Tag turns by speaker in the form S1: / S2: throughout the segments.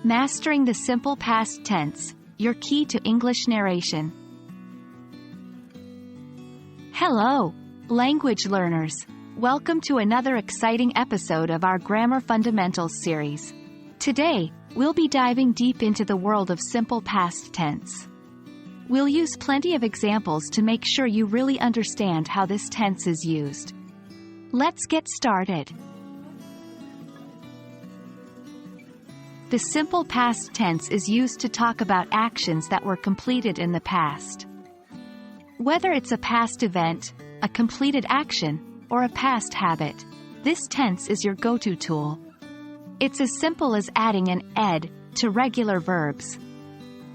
S1: Mastering the simple past tense, your key to English narration. Hello, language learners. Welcome to another exciting episode of our Grammar Fundamentals series. Today, we'll be diving deep into the world of simple past tense. We'll use plenty of examples to make sure you really understand how this tense is used. Let's get started. The simple past tense is used to talk about actions that were completed in the past. Whether it's a past event, a completed action, or a past habit, this tense is your go-to tool. It's as simple as adding an ed to regular verbs.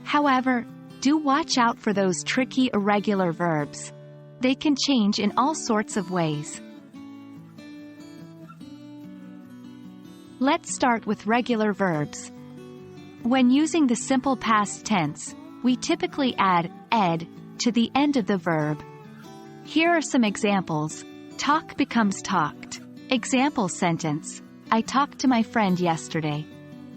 S1: However, do watch out for those tricky irregular verbs. They can change in all sorts of ways. Let's start with regular verbs. When using the simple past tense, we typically add ed to the end of the verb. Here are some examples. Talk becomes talked. Example sentence: I talked to my friend yesterday.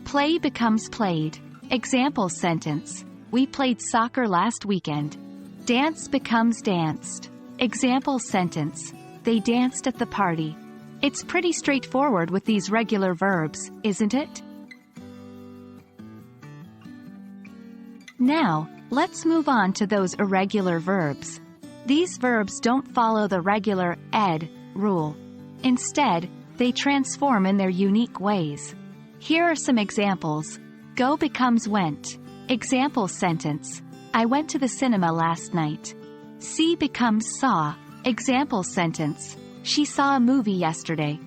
S1: Play becomes played. Example sentence: we played soccer last weekend. Dance becomes danced. Example sentence: they danced at the party. It's pretty straightforward with these regular verbs, isn't it? Now, let's move on to those irregular verbs. These verbs don't follow the regular ed rule. Instead, they transform in their unique ways. Here are some examples. Go becomes went. Example sentence: I went to the cinema last night. See becomes saw. Example sentence: she saw a movie yesterday.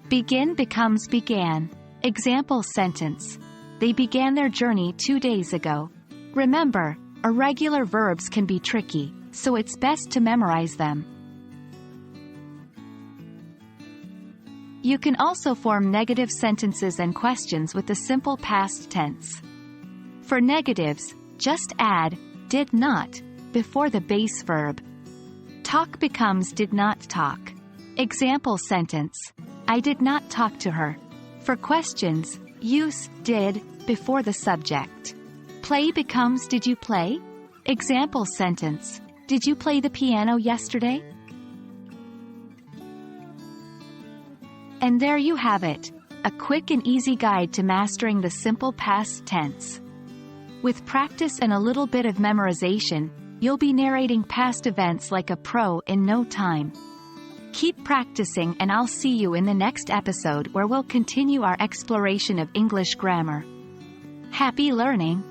S1: Begin becomes began. Example sentence: they began their journey 2 days ago. Remember, irregular verbs can be tricky, so it's best to memorize them. You can also form negative sentences and questions with the simple past tense. For negatives, just add did not before the base verb. Talk becomes did not talk. Example sentence: I did not talk to her. For questions, use did before the subject. Play becomes did you play? Example sentence: did you play the piano yesterday? And there you have it, a quick and easy guide to mastering the simple past tense. With practice and a little bit of memorization, you'll be narrating past events like a pro in no time. Keep practicing, and I'll see you in the next episode where we'll continue our exploration of English grammar. Happy learning!